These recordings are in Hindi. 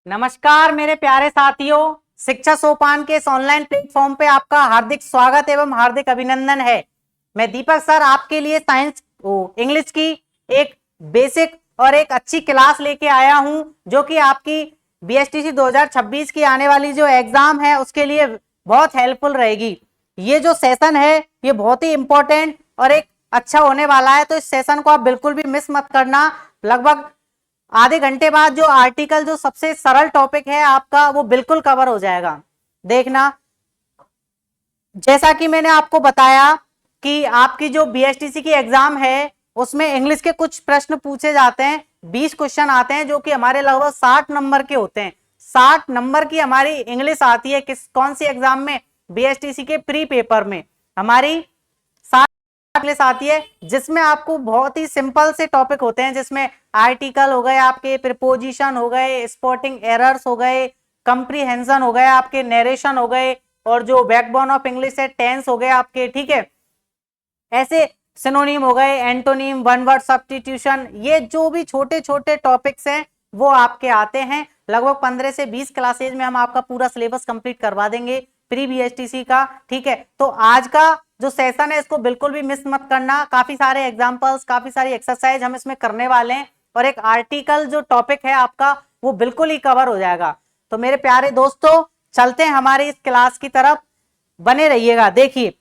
नमस्कार मेरे प्यारे साथियों, शिक्षा सोपान के इस ऑनलाइन प्लेटफॉर्म पे आपका हार्दिक स्वागत एवं हार्दिक अभिनंदन है। मैं दीपक सर आपके लिए साइंस इंग्लिश की एक बेसिक और एक अच्छी क्लास लेके आया हूं, जो कि आपकी बीएसटीसी 2026 की आने वाली जो एग्जाम है उसके लिए बहुत हेल्पफुल रहेगी। ये जो सेशन है ये बहुत ही इंपॉर्टेंट और एक अच्छा होने वाला है, तो इस सेशन को आप बिल्कुल भी मिस मत करना। लगभग आधे घंटे बाद जो आर्टिकल जो सबसे सरल टॉपिक है आपका वो बिल्कुल कवर हो जाएगा। देखना, जैसा कि मैंने आपको बताया कि आपकी जो बीएसटीसी की एग्जाम है उसमें इंग्लिश के कुछ प्रश्न पूछे जाते हैं। 20 क्वेश्चन आते हैं जो कि हमारे लगभग 60 नंबर के होते हैं। 60 नंबर की हमारी इंग्लिश आती है कौन सी एग्जाम में? बीएसटीसी के प्री पेपर में हमारी इंग्लिश आती है, जिसमें आपको बहुत ही सिंपल से टॉपिक होते हैं, जिसमें आर्टिकल हो गए, आपके प्रीपोजिशन हो गए, स्पॉटिंग एरर्स हो गए, कंप्रीहेंशन हो गए, आपके नरेशन हो गए, और जो बैकबोन ऑफ इंग्लिश है टेंस हो गए आपके। ठीक है, ऐसे सिनोनिम हो गए, एंटोनिम, वन वर्ड सब्स्टिट्यूशन, ये जो भी छोटे छोटे टॉपिक्स हैं वो आपके आते हैं। लगभग 15 से 20 क्लासेज में हम आपका पूरा सिलेबस कंप्लीट करवा देंगे प्री बीएसटीसी का। ठीक है, तो आज का जो सेशन है इसको बिल्कुल भी मिस मत करना। काफी सारे एग्जांपल्स, काफी सारी एक्सरसाइज हम इसमें करने वाले हैं, और एक आर्टिकल जो टॉपिक है आपका वो बिल्कुल ही कवर हो जाएगा। तो मेरे प्यारे दोस्तों, चलते हैं हमारी इस क्लास की तरफ, बने रहिएगा। देखिए,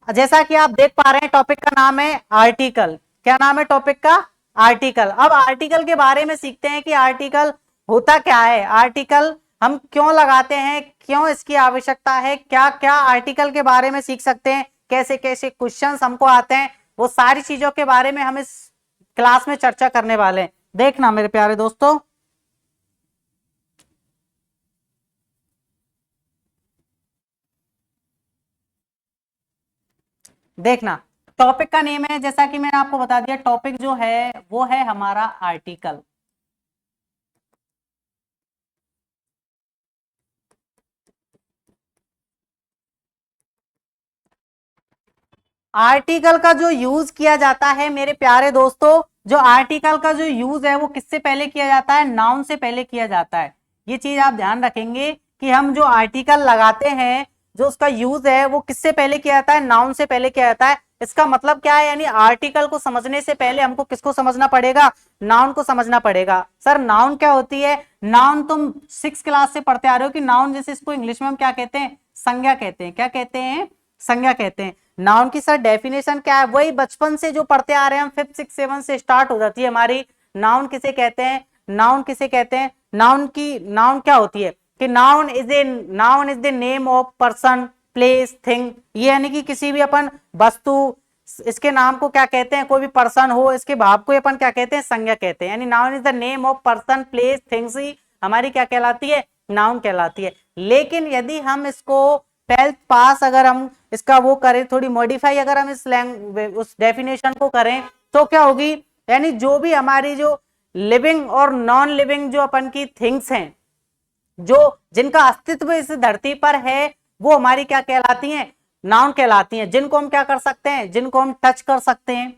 जैसा कि आप देख पा रहे हैं, टॉपिक का नाम है आर्टिकल। क्या नाम है टॉपिक का? आर्टिकल। अब आर्टिकल के बारे में सीखते हैं कि आर्टिकल होता क्या है, आर्टिकल हम क्यों लगाते हैं, क्यों इसकी आवश्यकता है, क्या क्या आर्टिकल के बारे में सीख सकते हैं, कैसे कैसे क्वेश्चंस हमको आते हैं, वो सारी चीजों के बारे में हम इस क्लास में चर्चा करने वाले हैं। देखना मेरे प्यारे दोस्तों, देखना, टॉपिक का नेम है, जैसा कि मैंने आपको बता दिया, टॉपिक जो है वो है हमारा आर्टिकल। आर्टिकल का जो यूज किया जाता है मेरे प्यारे दोस्तों, जो आर्टिकल का जो यूज है वो किससे पहले किया जाता है? नाउन से पहले किया जाता है। ये चीज आप ध्यान रखेंगे कि हम जो आर्टिकल लगाते हैं, जो उसका यूज है वो किससे पहले किया जाता है? नाउन से पहले किया जाता है। इसका मतलब क्या है? यानी आर्टिकल को समझने से पहले हमको किसको समझना पड़ेगा? नाउन को समझना पड़ेगा। सर नाउन क्या होती है? नाउन तुम 6 क्लास से पढ़ते आ रहे हो कि नाउन, जैसे इसको इंग्लिश में हम क्या कहते हैं? संज्ञा कहते हैं। क्या कहते हैं? संज्ञा कहते हैं। नाउन की सर डेफिनेशन क्या है? वही बचपन से जो पढ़ते आ रहे हैं हम, 5th 6th 7th से स्टार्ट हो जाती है हमारी। नाउन किसे कहते हैं? नाउन किसे कहते हैं? नाउन क्या होती है कि noun is the name of person, place, thing. ये यानी कि किसी भी अपन वस्तु, इसके नाम को क्या कहते हैं? कोई भी पर्सन हो, इसके भाव को अपन क्या कहते हैं? संज्ञा कहते हैं। यानी noun is the name of person, place, things ही हमारी क्या कहलाती है? नाउन कहलाती है। लेकिन यदि हम इसको 12th पास अगर हम इसका वो करें, थोड़ी मॉडिफाई अगर हम उस डेफिनेशन को करें, तो क्या होगी? यानी जो भी हमारी जो लिविंग और नॉन लिविंग जो अपन की थिंग्स हैं, जो जिनका अस्तित्व इस धरती पर है, वो हमारी क्या कहलाती हैं? नाउन कहलाती हैं। जिनको हम क्या कर सकते हैं? जिनको हम टच कर सकते हैं,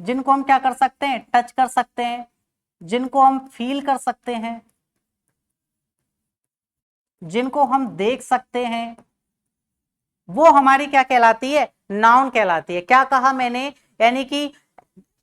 जिनको हम क्या कर सकते हैं? टच कर सकते हैं, जिनको हम फील कर सकते हैं, जिनको हम देख सकते हैं, वो हमारी क्या कहलाती है? नाउन कहलाती है। क्या कहा मैंने? यानी कि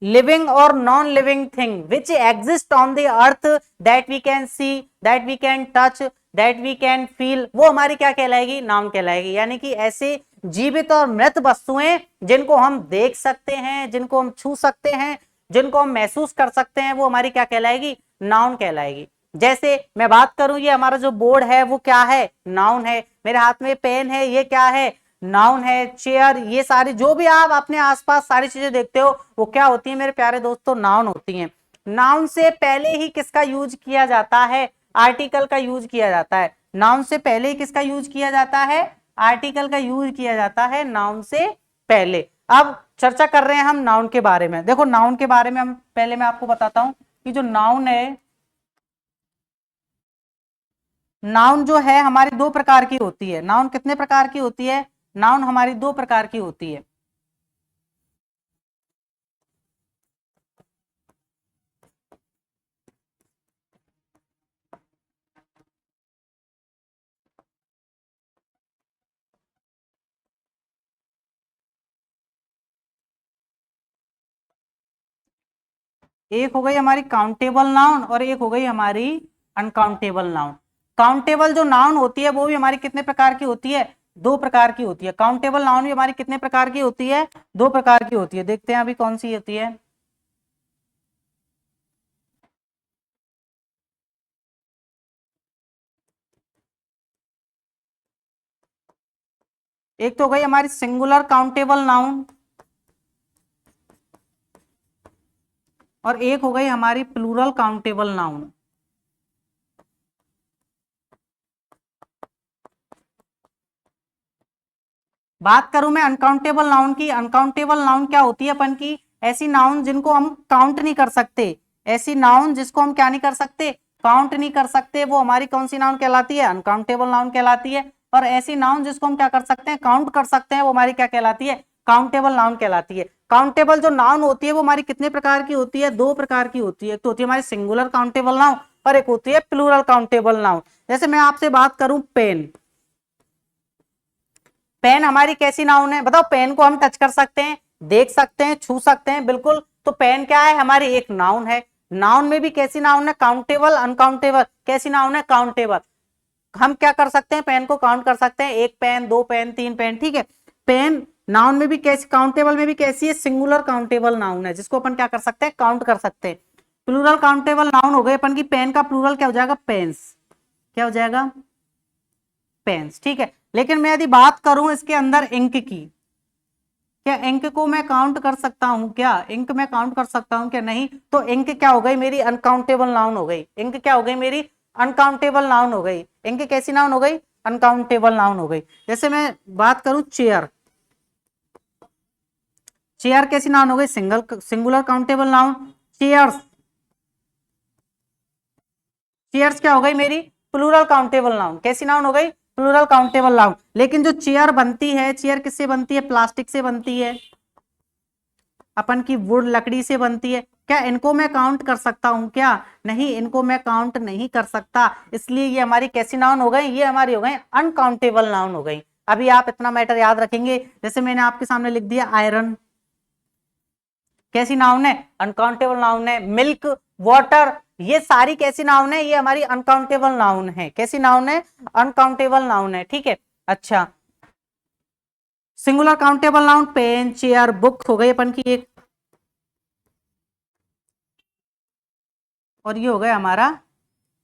लिविंग और non living thing which exist on the earth, that we can see, that we can touch, that we can feel, वो हमारी क्या कहलाएगी? नाउन कहलाएगी। यानी कि ऐसे जीवित और मृत वस्तुएं जिनको हम देख सकते हैं, जिनको हम छू सकते हैं, जिनको हम महसूस कर सकते हैं, वो हमारी क्या कहलाएगी? नाउन कहलाएगी। जैसे मैं बात करूं, ये हमारा जो बोर्ड है वो क्या है? नाउन है। मेरे हाथ में पेन है, ये क्या है? नाउन है। चेयर, ये सारी जो भी आप अपने आसपास सारी चीजें देखते हो वो क्या होती है मेरे प्यारे दोस्तों? नाउन होती हैं। नाउन से पहले ही किसका यूज किया जाता है? आर्टिकल का यूज किया जाता है। नाउन से पहले ही किसका यूज किया जाता है? आर्टिकल का यूज किया जाता है नाउन से पहले। अब चर्चा कर रहे हैं हम नाउन के बारे में। देखो, नाउन के बारे में हम पहले मैं आपको बताता हूं कि जो नाउन है, नाउन जो है हमारी दो प्रकार की होती है। नाउन कितने प्रकार की होती है? नाउन हमारी दो प्रकार की होती है। एक हो गई हमारी काउंटेबल नाउन और एक हो गई हमारी अनकाउंटेबल नाउन। काउंटेबल जो नाउन होती है वो भी हमारी कितने प्रकार की होती है? दो प्रकार की होती है। काउंटेबल नाउन भी हमारी कितने प्रकार की होती है? दो प्रकार की होती है। देखते हैं अभी कौन सी होती है। एक तो हो गई हमारी सिंगुलर काउंटेबल नाउन और एक हो गई हमारी प्लूरल काउंटेबल नाउन। बात करूं मैं अनकाउंटेबल नाउन की, अनकाउंटेबल नाउन क्या होती है अपन की? ऐसी नाउन जिनको हम काउंट नहीं कर सकते, ऐसी नाउन जिसको हम क्या नहीं कर सकते? काउंट नहीं कर सकते, वो हमारी कौन सी नाउन कहलाती है? अनकाउंटेबल नाउन कहलाती है। और ऐसी नाउन जिसको हम क्या कर सकते हैं? काउंट कर सकते हैं, वो हमारी क्या कहलाती है? काउंटेबल नाउन कहलाती है। काउंटेबल जो नाउन होती है वो हमारी कितने प्रकार की होती है? दो प्रकार की होती है। एक तो होती है हमारी सिंगुलर काउंटेबल नाउन और एक होती है प्लूरल काउंटेबल नाउन। जैसे मैं आपसे बात करूं पेन, पेन हमारी कैसी नाउन है? बताओ। पेन को हम टच कर सकते हैं, देख सकते हैं, छू सकते हैं, बिल्कुल। तो पेन क्या है? हमारी एक नाउन है। नाउन में भी कैसी नाउन है? Countable, uncountable. कैसी नाउन है? काउंटेबल। हम क्या कर सकते हैं? पेन को काउंट कर सकते हैं, एक पेन, दो पेन, तीन पेन, ठीक है। पेन नाउन में भी कैसी, काउंटेबल में भी कैसी है? सिंगुलर काउंटेबल नाउन है, जिसको अपन क्या कर सकते हैं? काउंट कर सकते हैं। प्लूरल काउंटेबल नाउन हो गए अपन की। पेन का प्लूरल क्या हो जाएगा? पेन्स। क्या हो जाएगा? पेन्स, ठीक है। लेकिन मैं यदि बात करूं इसके अंदर इंक की, क्या इंक को मैं काउंट कर सकता हूं? क्या इंक मैं काउंट कर सकता हूं? क्या नहीं? तो इंक क्या हो गई? मेरी अनकाउंटेबल नाउन हो गई। इंक क्या हो गई? मेरी अनकाउंटेबल नाउन हो गई। इंक कैसी नाउन हो गई? अनकाउंटेबल नाउन हो गई। जैसे मैं बात करूं चेयर, चेयर कैसी नाउन हो गई? Singular countable noun. Chairs, chairs क्या हो गई? मेरी प्लूरल काउंटेबल नाउन। कैसी नाउन हो गई? Plural countable noun. लेकिन जो चेयर बनती है, चेयर किससे बनती है? प्लास्टिक से बनती है, अपन की वुड, लकड़ी से बनती है। क्या इनको मैं काउंट कर सकता हूं? क्या नहीं? इनको मैं काउंट नहीं कर सकता, इसलिए ये हमारी कैसी नाउन हो गई? ये हमारी हो गई अनकाउंटेबल नाउन हो गई। अभी आप इतना मैटर याद रखेंगे, जैसे मैंने आपके सामने लिख दिया आयरन, कैसी नाउन है? अनकाउंटेबल नाउन है। मिल्क, वाटर, ये सारी कैसी नाउन है? ये हमारी अनकाउंटेबल नाउन है। कैसी नाउन है? अनकाउंटेबल नाउन है, ठीक है। अच्छा, singular countable noun pen, chair, book हो गई अपन की एक, और ये हो गया हमारा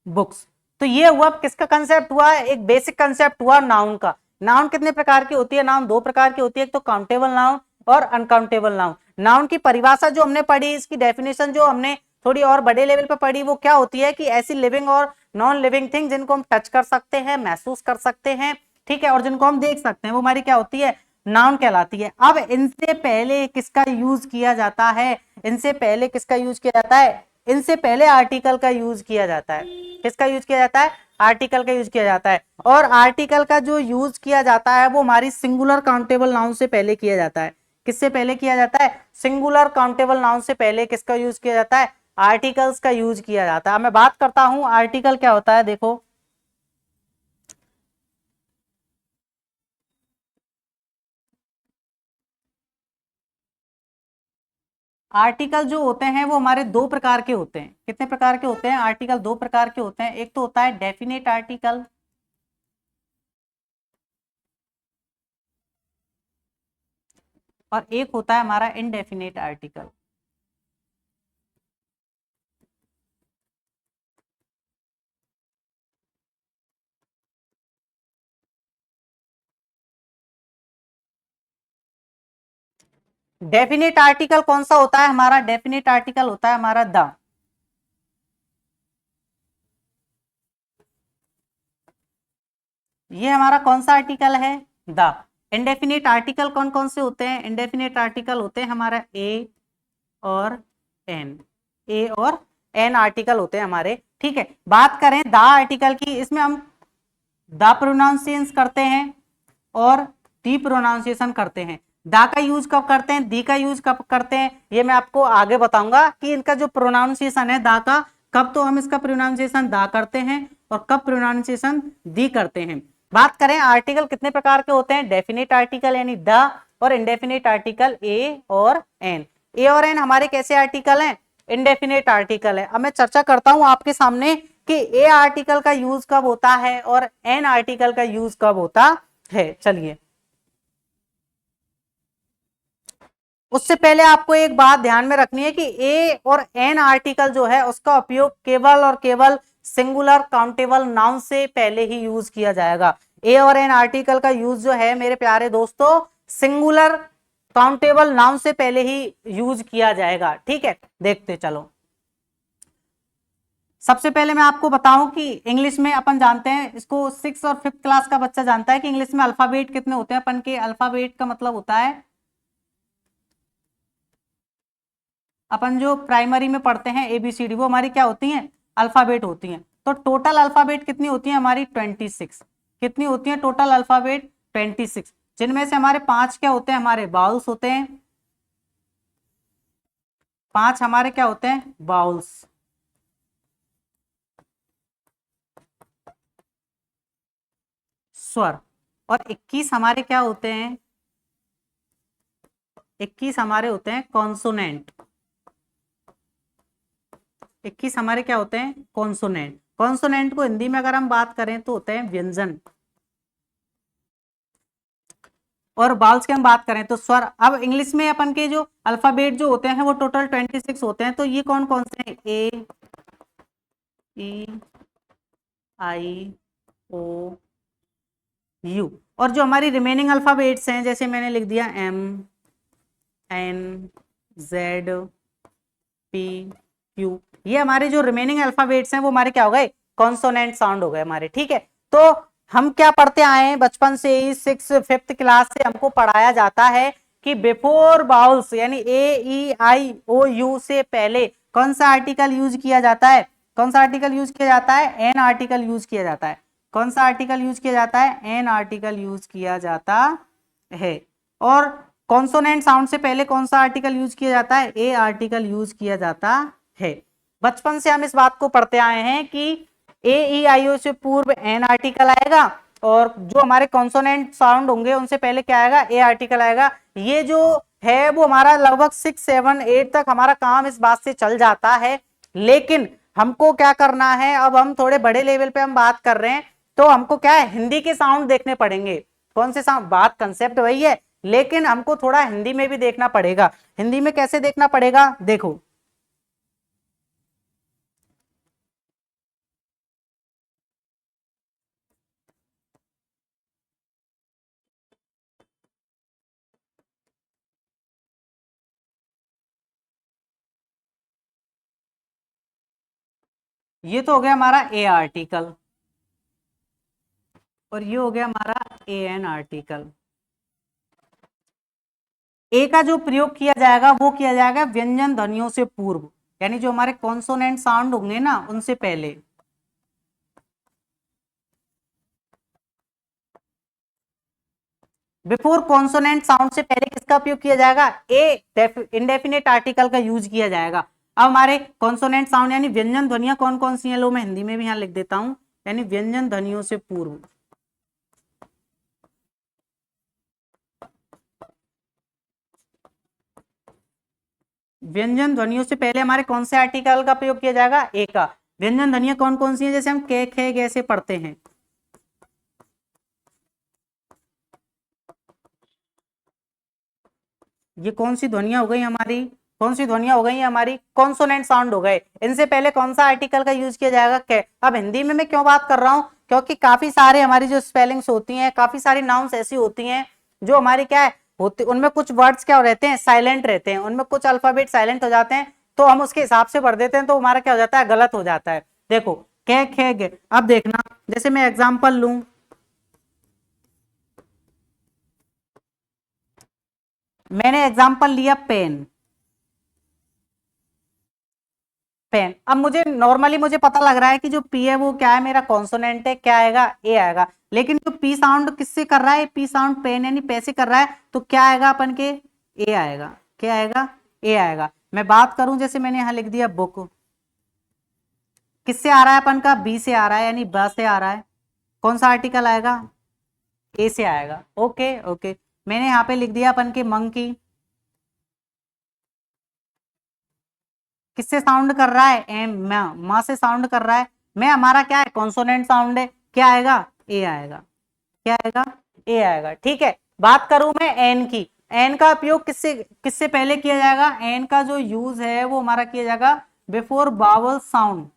बुक्स। तो ये हुआ किसका कंसेप्ट हुआ? एक बेसिक कंसेप्ट हुआ नाउन का। नाउन कितने प्रकार की होती है? नाउन दो प्रकार की होती है, एक तो काउंटेबल नाउन और अनकाउंटेबल नाउन। नाउन की परिभाषा जो हमने पढ़ी, इसकी डेफिनेशन जो हमने थोड़ी और बड़े लेवल पर पढ़ी, वो क्या होती है कि ऐसी लिविंग और नॉन लिविंग थिंग जिनको हम टच कर सकते हैं, महसूस कर सकते हैं, ठीक है, और जिनको हम देख सकते हैं, वो हमारी क्या होती है? नाउन कहलाती है। अब इनसे पहले किसका यूज किया जाता है? इनसे पहले किसका यूज किया जाता है? इनसे पहले आर्टिकल का यूज किया जाता है। किसका यूज किया जाता है? आर्टिकल का यूज किया जाता है। और आर्टिकल का जो यूज किया जाता है वो हमारी सिंगुलर काउंटेबल नाउन से पहले किया जाता है। किससे पहले किया जाता है? सिंगुलर काउंटेबल नाउन से पहले किसका यूज किया जाता है? आर्टिकल्स का यूज किया जाता है। मैं बात करता हूं आर्टिकल क्या होता है, देखो। आर्टिकल जो होते हैं वो हमारे दो प्रकार के होते हैं। कितने प्रकार के होते हैं? आर्टिकल दो प्रकार के होते हैं। एक तो होता है डेफिनेट आर्टिकल, और एक होता है हमारा इनडेफिनेट आर्टिकल। डेफिनेट आर्टिकल कौन सा होता है हमारा? डेफिनेट आर्टिकल होता है हमारा द। ये हमारा कौन सा आर्टिकल है? द। इंडेफिनेट आर्टिकल कौन कौन से होते हैं? इंडेफिनेट आर्टिकल होते हैं हमारा ए और एन। ए और एन आर्टिकल होते हैं हमारे, ठीक है। बात करें द आर्टिकल की, इसमें हम द प्रोनाउंसिएशन करते हैं और दी प्रोनाउंसिएशन करते हैं। दा का यूज कब करते हैं, दी का यूज कब करते हैं, ये मैं आपको आगे बताऊंगा कि इनका जो प्रोनाउंसिएशन है दा का, कब तो हम इसका प्रोनाउंसिएशन दा करते हैं और कब प्रोनाउंसिएशन दी करते हैं। बात करें आर्टिकल कितने प्रकार के होते हैं? डेफिनेट आर्टिकल यानी द, और इंडेफिनेट आर्टिकल ए और एन। ए और एन हमारे कैसे आर्टिकल हैं? इंडेफिनेट आर्टिकल है। अब मैं चर्चा करता हूं आपके सामने कि ए आर्टिकल का यूज कब होता है और एन आर्टिकल का यूज कब होता है। चलिए, उससे पहले आपको एक बात ध्यान में रखनी है कि ए और एन आर्टिकल जो है उसका उपयोग केवल और केवल सिंगुलर काउंटेबल नाउन से पहले ही यूज किया जाएगा। ए और एन आर्टिकल का यूज जो है मेरे प्यारे दोस्तों सिंगुलर काउंटेबल नाउन से पहले ही यूज किया जाएगा। ठीक है, देखते चलो। सबसे पहले मैं आपको बताऊं कि इंग्लिश में अपन जानते हैं, इसको 6 और 5th क्लास का बच्चा जानता है कि इंग्लिश में अल्फाबेट कितने होते हैं। अपन के अल्फाबेट का मतलब होता है, अपन जो प्राइमरी में पढ़ते हैं एबीसीडी, वो हमारी क्या होती हैं, अल्फाबेट होती हैं। तो टोटल अल्फाबेट कितनी होती है हमारी, 26। कितनी होती है टोटल अल्फाबेट, 26, जिनमें से हमारे 5 क्या होते हैं, हमारे बाउल्स होते हैं। 5 हमारे क्या होते हैं, बाउल्स। स्वर। और 21 हमारे क्या होते हैं, 21 हमारे होते हैं कॉन्सोनेंट। 21 हमारे क्या होते हैं, कॉन्सोनेंट। कॉन्सोनेंट को हिंदी में अगर हम बात करें तो होते हैं व्यंजन, और बाउल्स की हम बात करें तो स्वर। अब इंग्लिश में अपन के जो अल्फाबेट जो होते हैं वो टोटल 26 होते हैं। तो ये कौन कौन से हैं, ए, ई, आई, ओ, यू। और जो हमारी रिमेनिंग अल्फाबेट्स हैं, जैसे मैंने लिख दिया M, N, Z, P, Q, ये हमारे जो रिमेनिंग अल्फाबेट्स हैं वो हमारे क्या हो गए, कॉन्सोनेंट साउंड हो गए हमारे। ठीक है, तो हम क्या पढ़ते आए हैं बचपन से ही, 6 5th क्लास से हमको पढ़ाया जाता है कि बिफोर बाउल्स यानी ए, ई, आई, ओ, यू से पहले कौन सा आर्टिकल यूज किया जाता है, कौन सा आर्टिकल यूज किया जाता है, एन आर्टिकल यूज किया जाता है। कौन सा आर्टिकल यूज किया जाता है, एन आर्टिकल यूज किया जाता है। और कॉन्सोनेंट साउंड से पहले कौन सा आर्टिकल यूज किया जाता है, ए आर्टिकल यूज किया जाता है। बचपन से हम इस बात को पढ़ते आए हैं कि ए, ई, आई, ओ से पूर्व एन आर्टिकल आएगा, और जो हमारे कॉन्सोनेंट साउंड होंगे उनसे पहले क्या आएगा, ए आर्टिकल आएगा। ये जो है वो हमारा लगभग 6 7 8 तक हमारा काम इस बात से चल जाता है। लेकिन हमको क्या करना है, अब हम थोड़े बड़े लेवल पे हम बात कर रहे हैं, तो हमको क्या है, हिंदी के साउंड देखने पड़ेंगे। कौन से साउंड, बात कंसेप्ट वही है, लेकिन हमको थोड़ा हिंदी में भी देखना पड़ेगा। हिंदी में कैसे देखना पड़ेगा, देखो, ये तो हो गया हमारा ए आर्टिकल, और ये हो गया हमारा ए एन आर्टिकल। ए का जो प्रयोग किया जाएगा वो किया जाएगा व्यंजन ध्वनियों से पूर्व, यानी जो हमारे कॉन्सोनेंट साउंड होंगे ना उनसे पहले। बिफोर कॉन्सोनेंट साउंड से पहले किसका उपयोग किया जाएगा, ए इंडेफिनेट आर्टिकल का यूज किया जाएगा। अब हमारे कॉन्सोनेंट साउंड यानी व्यंजन ध्वनियां कौन कौन सी हैं, लो मैं हिंदी में भी यहां लिख देता हूं, यानी व्यंजन ध्वनियों से पूर्व। व्यंजन ध्वनियों से पहले हमारे कौन से आर्टिकल का प्रयोग किया जाएगा, ए का। व्यंजन ध्वनियां कौन कौन सी हैं, जैसे हम के, खे, गे से पढ़ते हैं। ये कौन सी ध्वनियां हो गई हमारी, कौन सी ध्वनियां हो गई हमारी, कॉन्सोनेंट साउंड हो गए। इनसे पहले कौन सा आर्टिकल का यूज किया जाएगा, के। अब हिंदी में मैं क्यों बात कर रहा हूं, क्योंकि काफी सारे हमारी जो स्पेलिंग्स होती हैं, काफी सारी नाउन्स ऐसी होती हैं जो हमारी क्या है होती, उनमें कुछ वर्ड्स क्या रहते हैं, साइलेंट रहते हैं, उनमें कुछ अल्फाबेट साइलेंट हो जाते हैं, तो हम उसके हिसाब से पढ़ देते हैं, तो हमारा क्या हो जाता है, गलत हो जाता है। देखो, के, खे, गे। अब देखना, जैसे मैं एग्जाम्पल लूं, मैंने एग्जाम्पल लिया पेन, पेन। अब मुझे नॉर्मली मुझे पता लग रहा है कि जो पी है वो क्या है, मेरा कॉन्सोनेंट है, क्या आएगा, ए आएगा। लेकिन जो पी साउंड किससे कर रहा है, पी साउंड पेन यानी पैसे कर रहा है, तो क्या आएगा अपन के, ए आएगा। क्या आएगा, ए आएगा। मैं बात करूं, जैसे मैंने यहां लिख दिया बुक, किससे आ रहा है अपन का, बी से आ रहा है, यानी ब से आ रहा है। कौन सा आर्टिकल आएगा, ए से आएगा। ओके ओके, मैंने यहाँ पे लिख दिया अपन के मंकी, किससे साउंड कर रहा है? एम, मा से साउंड कर रहा है। मैं हमारा क्या है? कॉन्सोनेंट साउंड है। क्या आएगा? ए आएगा। क्या आएगा? ए आएगा। ठीक है, बात करूं मैं एन की। एन का उपयोग किससे किससे पहले किया जाएगा? एन का जो यूज है वो हमारा किया जाएगा before vowel sound.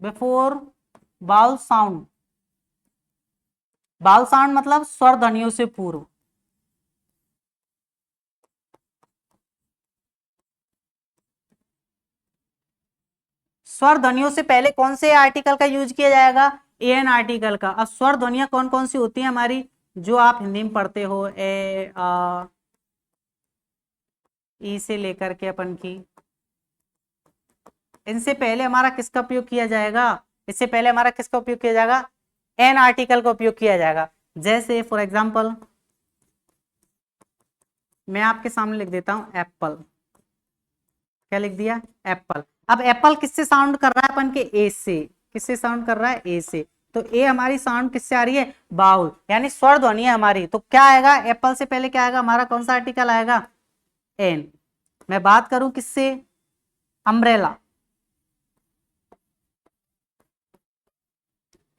Before vowel sound, vowel sound मतलब स्वर ध्वनियों से पूर्व। स्वर ध्वनियों से पहले कौन से आर्टिकल का यूज किया जाएगा? एन आर्टिकल का। अब स्वर ध्वनियां कौन कौन सी होती हैं हमारी, जो आप हिंदी में पढ़ते हो? ए, आ, ई से लेकर के अपन की, इनसे पहले हमारा किसका उपयोग किया जाएगा? इससे पहले हमारा किसका उपयोग किया जाएगा? एन आर्टिकल का उपयोग किया जाएगा। जैसे फॉर एग्जाम्पल मैं आपके सामने लिख देता हूं एप्पल। क्या लिख दिया? एप्पल। अब एप्पल किससे साउंड कर रहा है अपन के? ए से। किससे साउंड कर रहा है? ए से। तो ए हमारी साउंड किससे आ रही है? बाउल, यानी स्वर ध्वनि है हमारी। तो क्या आएगा? एप्पल से पहले क्या आएगा हमारा? कौन सा आर्टिकल आएगा? एन। मैं बात करूं किससे? अम्ब्रेला।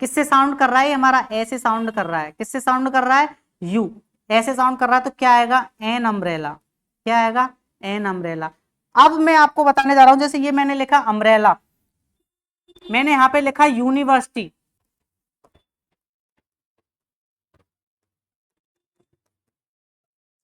किससे साउंड कर रहा है? हमारा ऐसे साउंड कर रहा है। किससे साउंड कर रहा है? यू। ऐसे साउंड कर रहा है तो क्या आएगा? An umbrella. क्या आएगा? An umbrella. अब मैं आपको बताने जा रहा हूं, जैसे ये मैंने लिखा अम्ब्रेला, मैंने यहां पे लिखा यूनिवर्सिटी।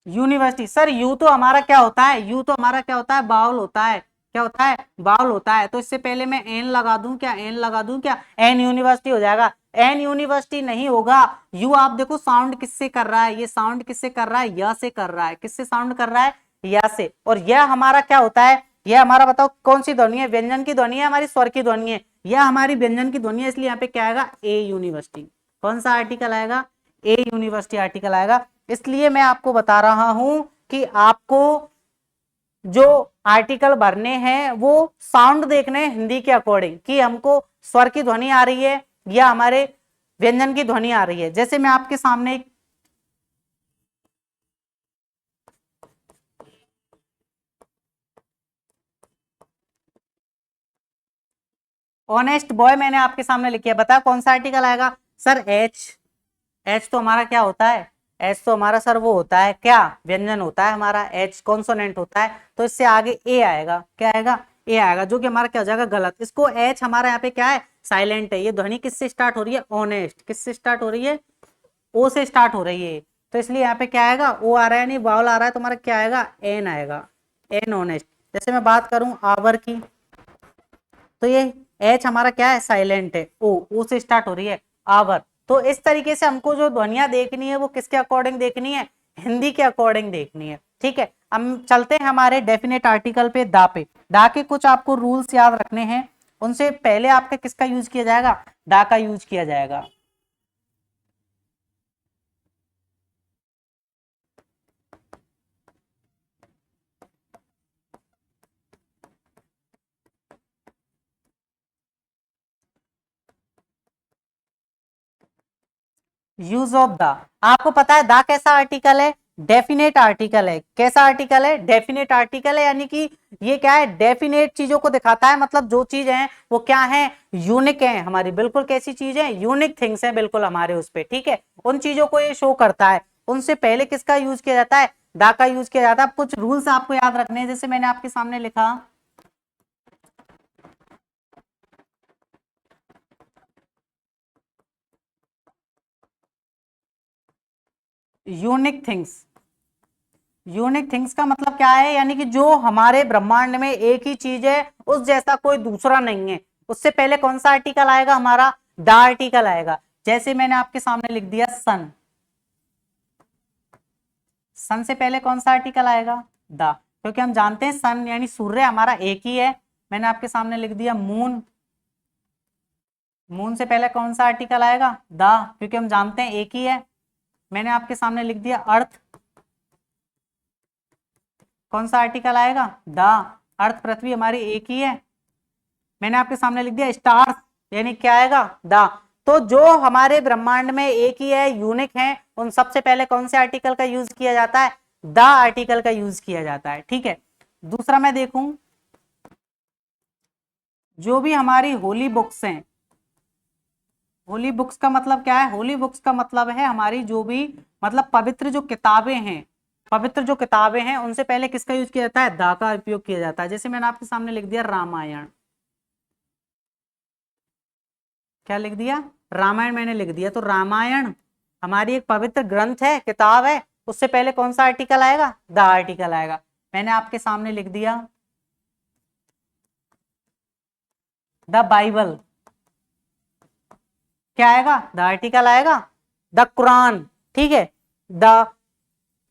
यूनिवर्सिटी। सर यू तो हमारा क्या होता है? यू तो हमारा क्या होता है? बाउल होता है। क्या होता है? बाउल होता है। तो इससे पहले मैं एन लगा दूं क्या? एन लगा दूं क्या? एन यूनिवर्सिटी हो जाएगा। एन यूनिवर्सिटी नहीं होगा। यू आप देखो साउंड किससे कर रहा है? ये साउंड किससे कर रहा है? या से कर रहा है। किससे साउंड कर रहा है? या से। और यह हमारा क्या होता है? यह हमारा बताओ कौन सी ध्वनि है? व्यंजन की ध्वनि है हमारी, स्वर की ध्वनि है। यह हमारी व्यंजन की ध्वनि है, इसलिए यहाँ पे क्या आएगा? ए यूनिवर्सिटी। कौन सा आर्टिकल आएगा? ए यूनिवर्सिटी आर्टिकल आएगा। इसलिए मैं आपको बता रहा हूं कि आपको जो आर्टिकल भरने हैं वो साउंड देखने हैं हिंदी के अकॉर्डिंग, कि हमको स्वर की ध्वनि आ रही है या हमारे व्यंजन की ध्वनि आ रही है। जैसे मैं आपके सामने एक ऑनेस्ट बॉय मैंने आपके सामने लिखी है, बता कौन सा आर्टिकल आएगा? Sir H. एच तो हमारा क्या होता है? एच तो हमारा सर वो होता है क्या? व्यंजन होता है हमारा। एच कॉन्सोनेंट होता है। तो इससे आगे ए आएगा। क्या आएगा? ए आएगा, जो कि हमारा क्या हो जाएगा? गलत। इसको एच हमारा यहाँ पे क्या है? साइलेंट है। ये ध्वनि किससे स्टार्ट हो रही है? ऑनेस्ट। किससे स्टार्ट हो रही है? ओ से स्टार्ट हो रही है। तो इसलिए यहाँ पे क्या आएगा? ओ आ रहा है, नहीं वावल आ रहा है, तुम्हारा क्या आएगा? एन आएगा। An honest. जैसे मैं बात करूं आवर की, तो ये एच हमारा क्या है? साइलेंट है। ओ से स्टार्ट हो रही है, आवर। तो इस तरीके से हमको जो ध्वनियां देखनी है वो किसके अकॉर्डिंग देखनी है? हिंदी के अकॉर्डिंग देखनी है। ठीक है, हम चलते हैं हमारे डेफिनेट आर्टिकल पे, दा पे। दा के कुछ आपको रूल्स याद रखने हैं। उनसे पहले आपका किसका यूज किया जाएगा? दा का यूज किया जाएगा। यूज ऑफ द, आपको पता है दा कैसा आर्टिकल है? डेफिनेट आर्टिकल है। कैसा आर्टिकल है? डेफिनेट आर्टिकल है, यानी कि ये क्या है? डेफिनेट चीजों को दिखाता है। मतलब जो चीज है वो क्या है? यूनिक है हमारी। बिल्कुल कैसी चीज है? यूनिक थिंग्स है बिल्कुल हमारे उस पे। ठीक है, उन चीजों को ये शो करता है। उनसे पहले किसका यूज किया जाता है? दा का यूज किया जाता है। कुछ रूल्स आपको याद रखने हैं, जैसे मैंने आपके सामने लिखा यूनिक थिंग्स। यूनिक थिंग्स का मतलब क्या है? यानी कि जो हमारे ब्रह्मांड में एक ही चीज है, उस जैसा कोई दूसरा नहीं है। उससे पहले कौन सा आर्टिकल आएगा हमारा? द आर्टिकल आएगा। जैसे मैंने आपके सामने लिख दिया सन। सन से पहले कौन सा आर्टिकल आएगा? द। क्योंकि हम जानते हैं सन यानी सूर्य हमारा एक ही है। मैंने आपके सामने लिख दिया मून। मून से पहले कौन सा आर्टिकल आएगा? द, क्योंकि हम जानते हैं एक ही है। मैंने आपके सामने लिख दिया अर्थ। कौन सा आर्टिकल आएगा? द। अर्थ पृथ्वी हमारी एक ही है। मैंने आपके सामने लिख दिया स्टार्स, यानी क्या आएगा? द। तो जो हमारे ब्रह्मांड में एक ही है, यूनिक है, उन सबसे पहले कौन से आर्टिकल का यूज किया जाता है? द आर्टिकल का यूज किया जाता है। ठीक है, दूसरा मैं देखूं जो भी हमारी होली बुक्स हैं, होली बुक्स का मतलब क्या है? होली बुक्स का मतलब है हमारी जो भी मतलब पवित्र जो किताबें हैं, पवित्र जो किताबें हैं उनसे पहले किसका यूज किया जाता है? दा का उपयोग किया जाता है। जैसे मैंने आपके सामने लिख दिया रामायण, क्या लिख दिया? रामायण मैंने लिख दिया। तो रामायण हमारी एक पवित्र ग्रंथ है, किताब है, उससे पहले कौन सा आर्टिकल आएगा? द आर्टिकल आएगा। मैंने आपके सामने लिख दिया द बाइबल, क्या आएगा? द आर्टिकल आएगा। द कुरान, ठीक है, द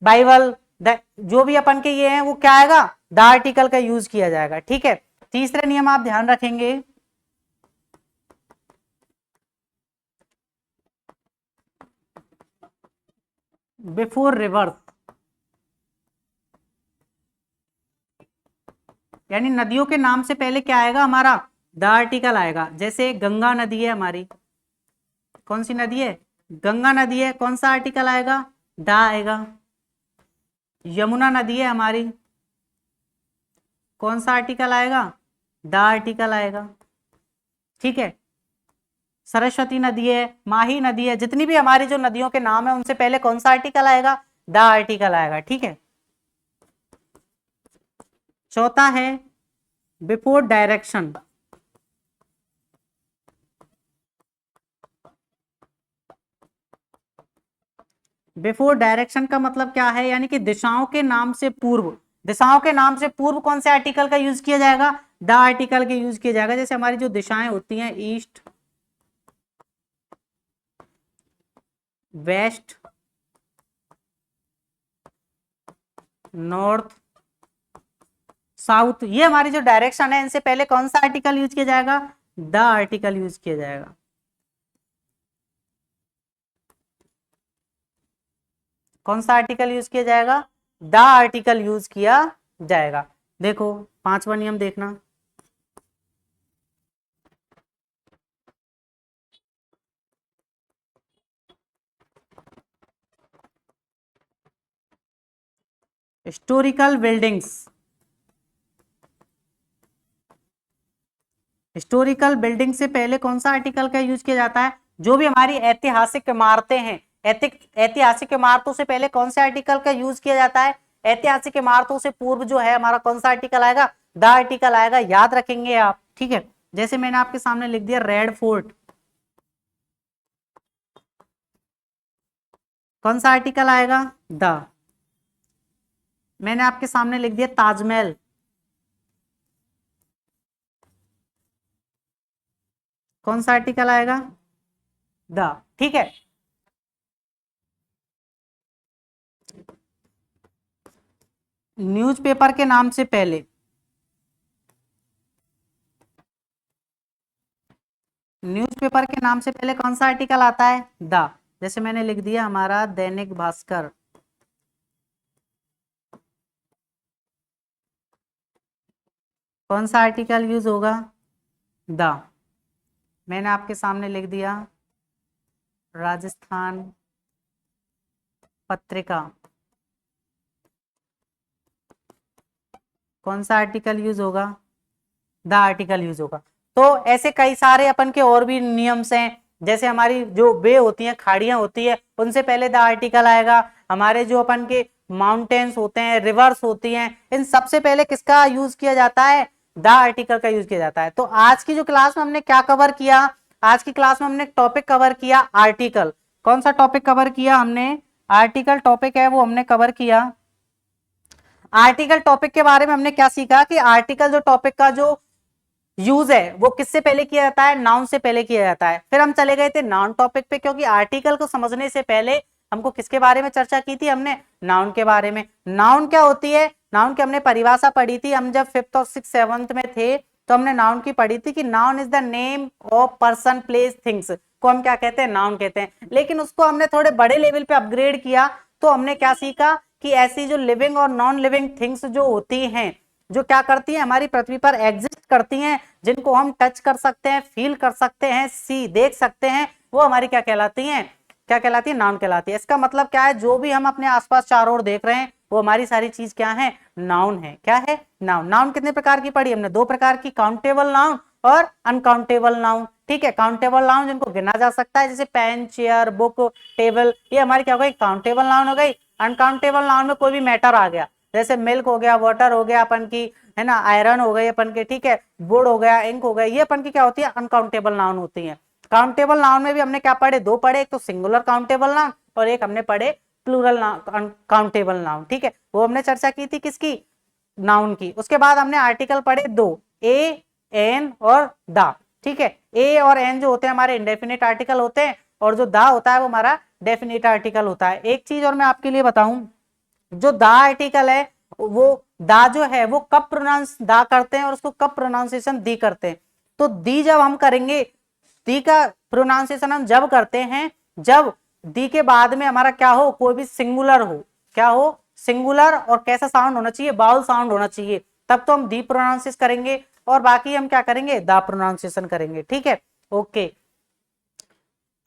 बाइबल, द जो भी अपन के ये हैं वो क्या आएगा? द आर्टिकल का यूज किया जाएगा, ठीक है। तीसरे नियम आप ध्यान रखेंगे, बिफोर रिवर्स, यानी नदियों के नाम से पहले क्या आएगा हमारा? द आर्टिकल आएगा। जैसे गंगा नदी है हमारी, कौन सी नदी है? गंगा नदी है, कौन सा आर्टिकल आएगा? द आएगा। यमुना नदी है हमारी, कौन सा आर्टिकल आएगा? द आर्टिकल आएगा, ठीक है। सरस्वती नदी है, माही नदी है, जितनी भी हमारी जो नदियों के नाम है उनसे पहले कौन सा आर्टिकल आएगा? द आर्टिकल आएगा, ठीक है। चौथा है बिफोर डायरेक्शन, बिफोर डायरेक्शन का मतलब क्या है? यानी कि दिशाओं के नाम से पूर्व, दिशाओं के नाम से पूर्व कौन से आर्टिकल का यूज किया जाएगा? द आर्टिकल का यूज किया जाएगा। जैसे हमारी जो दिशाएं होती हैं, ईस्ट, वेस्ट, नॉर्थ, साउथ, ये हमारी जो डायरेक्शन है इनसे पहले कौन सा आर्टिकल यूज किया जाएगा? द आर्टिकल यूज किया जाएगा। कौन सा आर्टिकल यूज किया जाएगा? द आर्टिकल यूज किया जाएगा। देखो पांचवा नियम देखना, हिस्टोरिकल बिल्डिंग्स, हिस्टोरिकल बिल्डिंग से पहले कौन सा आर्टिकल का यूज किया जाता है? जो भी हमारी ऐतिहासिक इमारतें हैं, ऐतिहासिक इमारतों से पहले कौन से आर्टिकल का यूज किया जाता है? ऐतिहासिक इमारतों से पूर्व जो है हमारा कौन सा आर्टिकल आएगा? द आर्टिकल आएगा, याद रखेंगे आप, ठीक है। जैसे मैंने आपके सामने लिख दिया रेड फोर्ट, कौन सा आर्टिकल आएगा? द। मैंने आपके सामने लिख दिया ताजमहल, कौन सा आर्टिकल आएगा? द, ठीक है। न्यूज़पेपर के नाम से पहले, न्यूज़पेपर के नाम से पहले कौन सा आर्टिकल आता है? द। जैसे मैंने लिख दिया हमारा दैनिक भास्कर, कौन सा आर्टिकल यूज होगा? द। मैंने आपके सामने लिख दिया राजस्थान पत्रिका, कौन सा आर्टिकल यूज होगा? द आर्टिकल यूज होगा। तो ऐसे कई सारे अपन के और भी नियम्स हैं। जैसे हमारी जो बे होती हैं, खाड़ियां होती है, उनसे पहले द आर्टिकल आएगा। हमारे जो अपन के माउंटेन्स होते हैं, रिवर्स होती हैं, इन सबसे पहले किसका यूज किया जाता है? द आर्टिकल का यूज किया जाता है। तो आज की जो क्लास में हमने क्या कवर किया? आज की क्लास में हमने टॉपिक कवर किया आर्टिकल। कौन सा टॉपिक कवर किया हमने? आर्टिकल टॉपिक है वो हमने कवर किया। आर्टिकल टॉपिक के बारे में हमने क्या सीखा कि आर्टिकल जो टॉपिक का जो यूज है वो किससे पहले किया जाता है? नाउन से पहले किया जाता है। फिर हम चले गए थे नाउन टॉपिक पे, क्योंकि आर्टिकल को समझने से पहले हमको किसके बारे में चर्चा की थी? हमने नाउन के बारे में। नाउन क्या होती है? नाउन की हमने परिभाषा पढ़ी थी। हम जब 5th और 6th 7th में थे तो हमने नाउन की पढ़ी थी कि noun is the name of person, place, things को हम क्या कहते हैं? नाउन कहते हैं। लेकिन उसको हमने थोड़े बड़े लेवल पे अपग्रेड किया, तो हमने क्या सीखा कि ऐसी जो लिविंग और नॉन लिविंग थिंग्स जो होती हैं, जो क्या करती हैं, हमारी पृथ्वी पर एग्जिस्ट करती हैं, जिनको हम टच कर सकते हैं, फील कर सकते हैं, सी देख सकते हैं, वो हमारी क्या कहलाती हैं? क्या कहलाती है? नाउन कहलाती है। इसका मतलब क्या है? जो भी हम अपने आसपास चारों ओर देख रहे हैं वो हमारी सारी चीज क्या है? नाउन है। क्या है? नाउन। नाउन कितने प्रकार की पढ़ी हमने? 2 प्रकार की, काउंटेबल नाउन और अनकाउंटेबल नाउन। ठीक है, काउंटेबल नाउन जिनको गिना जा सकता है, जैसे पेन, चेयर, बुक, टेबल, ये हमारी क्या हो गई, काउंटेबल नाउन हो गई। अनकाउंटेबल नाउन में कोई भी मैटर आ गया, जैसे मिल्क हो गया, वाटर हो गया अपन की, है ना, आयरन हो गई अपन के, ठीक है, वुड हो गया, इंक हो गया, ये अपन की क्या होती है, अनकाउंटेबल नाउन होती है। काउंटेबल नाउन में भी हमने क्या पढ़े, दो पढ़े, एक तो सिंगुलर काउंटेबल नाउन और एक हमने पढ़े प्लूरल काउंटेबल नाउन। ठीक है, वो हमने चर्चा की थी किसकी, नाउन की। उसके बाद हमने आर्टिकल पढ़े दो, ए, एन और दा। ठीक है, ए और एन जो होते हैं हमारे इंडेफिनिट आर्टिकल होते हैं, और जो दा होता है वो हमारा डेफिनिट आर्टिकल होता है। एक चीज और मैं आपके लिए बताऊं, जो दा आर्टिकल है, वो दा जो है वो कब प्रोनाउंस दा करते हैं और उसको कब प्रोनाउंसिएशन दी करते हैं। तो दी जब हम करेंगे, दी का प्रोनाउंसिएशन हम जब करते हैं जब दी के बाद में हमारा क्या हो, कोई भी सिंगुलर हो, क्या हो, सिंगुलर, और कैसा साउंड होना चाहिए, बाउल साउंड होना चाहिए, तब तो हम दी प्रोनाउंसिएशन करेंगे, और बाकी हम क्या करेंगे, दा प्रोनाउंसिएशन करेंगे। ठीक है, ओके।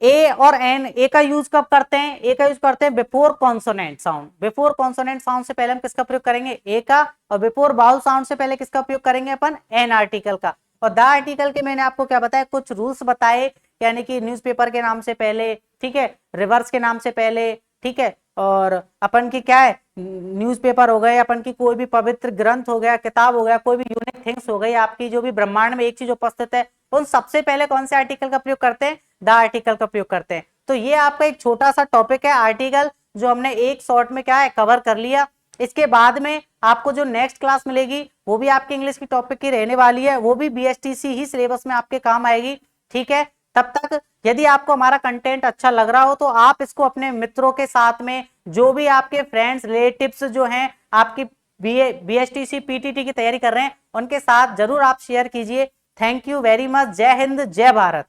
ए और एन, ए का यूज कब करते हैं, ए का यूज करते हैं before consonant sound. Before consonant sound से पहले हम किसका प्रयोग करेंगे, ए का, और बिफोर बाउल साउंड से पहले किसका प्रयोग करेंगे अपन, एन आर्टिकल का। और द आर्टिकल के मैंने आपको क्या बताया, कुछ रूल्स बताए, यानी कि न्यूज़पेपर के नाम से पहले, ठीक है, रिवर्स के नाम से पहले, ठीक है, और अपन की क्या है, न्यूज़पेपर हो गए, अपन की कोई भी पवित्र ग्रंथ हो गया, किताब हो गया, कोई भी यूनिक थिंग्स हो गई आपकी, जो भी ब्रह्मांड में एक चीज उपस्थित है, उन सबसे पहले कौन से आर्टिकल का प्रयोग करते हैं, द आर्टिकल का प्रयोग करते हैं। तो ये आपका एक छोटा सा टॉपिक है आर्टिकल, जो हमने एक शॉर्ट में क्या है, कवर कर लिया। इसके बाद में आपको जो नेक्स्ट क्लास मिलेगी वो भी आपके इंग्लिश की टॉपिक की रहने वाली है, वो भी बीएसटीसी ही सिलेबस में आपके काम आएगी। ठीक है, तब तक यदि आपको हमारा कंटेंट अच्छा लग रहा हो तो आप इसको अपने मित्रों के साथ में, जो भी आपके फ्रेंड्स रिलेटिव्स जो हैं आपकी बीएसटीसी पीटीटी की तैयारी कर रहे हैं, उनके साथ जरूर आप शेयर कीजिए। Thank you very much. जय हिंद, जय भारत।